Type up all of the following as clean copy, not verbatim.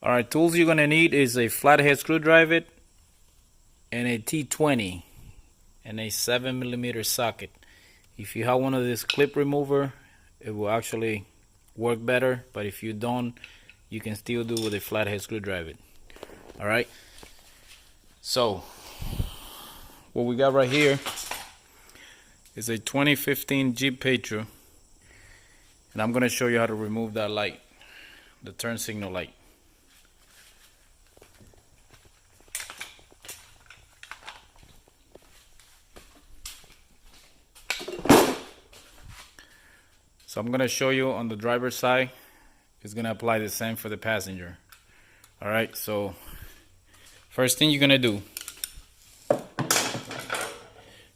Alright, tools you're gonna need is a flathead screwdriver and a T20 and a 7mm socket. If you have one of this clip remover, it will actually work better, but if you don't, you can still do with a flathead screwdriver. Alright, so what we got right here is a 2015 Jeep Patriot, and I'm gonna show you how to remove that light, the turn signal light. So I'm gonna show you on the driver's side. It's gonna apply the same for the passenger. Alright, so first thing you're gonna do,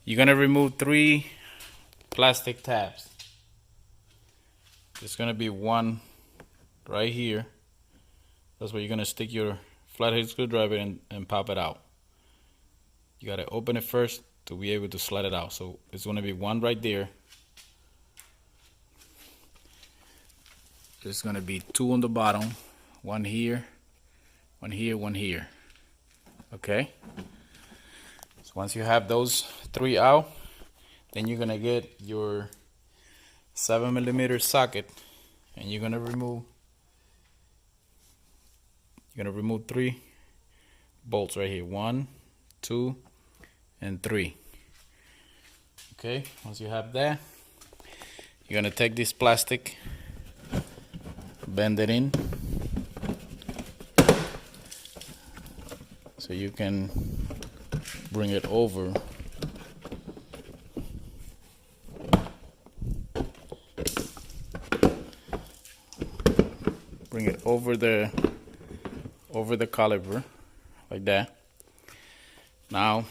you're gonna remove 3 plastic tabs. There's gonna be one right here. That's where you're gonna stick your flathead screwdriver and pop it out. You gotta open it first to be able to slide it out. So it's gonna be one right there. There's gonna be 2 on the bottom, one here, one here, one here. Okay? So once you have those 3 out, then you're gonna get your 7mm socket, and you're gonna remove 3 bolts right here. 1, 2, and 3. Okay, once you have that, you're gonna take this plastic, bend it in so you can bring it over. Bring it over the caliper like that. Now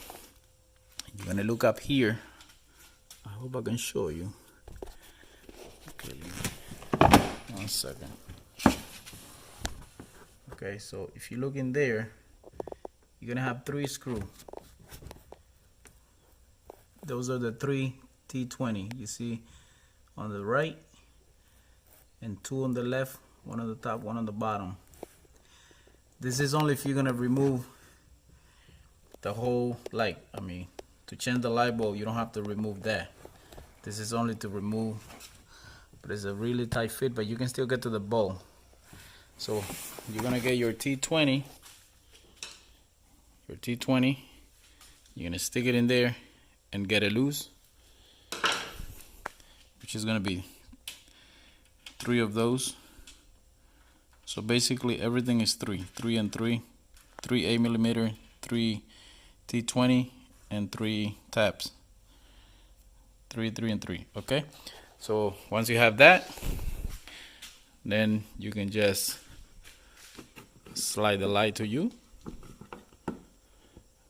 you're gonna look up here. I hope I can show you. Okay, 1 second. Okay, so if you look in there, you're gonna have 3 screws. Those are the 3 T20. You see on the right, and 2 on the left, 1 on the top, 1 on the bottom. This is only if you're gonna remove the whole light. I mean, to change the light bulb, you don't have to remove that. This is only to remove, but it's a really tight fit, but you can still get to the bulb. So you're gonna get your T20. You're gonna stick it in there and get it loose, which is gonna be 3 of those. So basically everything is 3 and 3, 3 8mm, 3 T20, and 3 tabs. 3, 3, and 3. Okay. So once you have that, then you can just slide the light to you.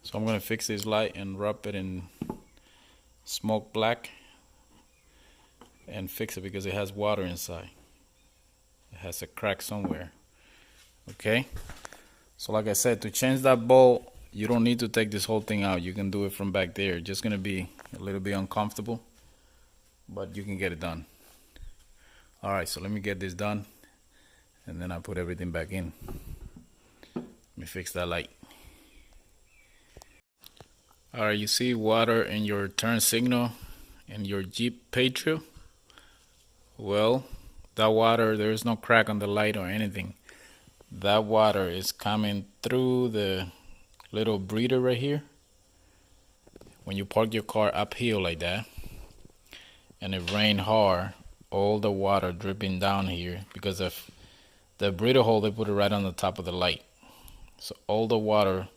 So I'm gonna fix this light and wrap it in smoke black and fix it because it has water inside. It has a crack somewhere. Okay, so like I said, to change that bulb, you don't need to take this whole thing out. You can do it from back there. It's just gonna be a little bit uncomfortable, but you can get it done. Alright, so let me get this done, and then I'll put everything back in. Let me fix that light. Alright, you see water in your turn signal in your Jeep Patriot? Well, that water, there is no crack on the light or anything. That water is coming through the little breather right here. When you park your car uphill like that, and it rained hard, all the water dripping down here because of the breather hole, they put it right on the top of the light. So all the water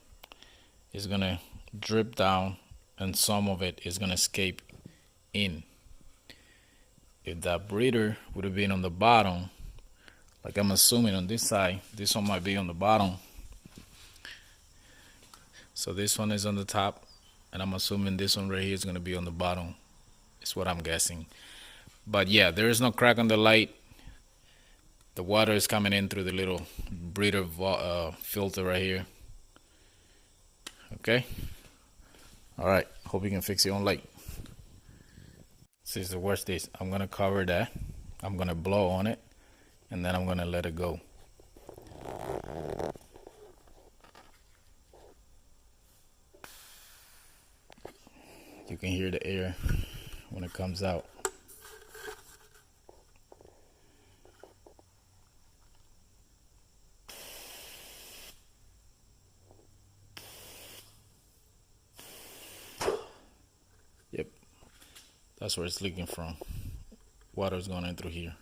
is gonna drip down, and some of it is gonna escape in. If that breather would have been on the bottom, like I'm assuming on this side, this one might be on the bottom. So this one is on the top, and I'm assuming this one right here is gonna be on the bottom. Is what I'm guessing. But yeah, there is no crack on the light. The water is coming in through the little breather filter right here. Okay. Alright, hope you can fix your own light. This is the worst case. I'm gonna cover that. I'm gonna blow on it, and then I'm gonna let it go. You can hear the air when it comes out. Yep, that's where it's leaking from. Water's going in through here.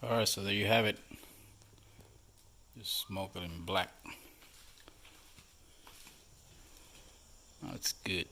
Alright, so there you have it. Just smoke it in black. That's good.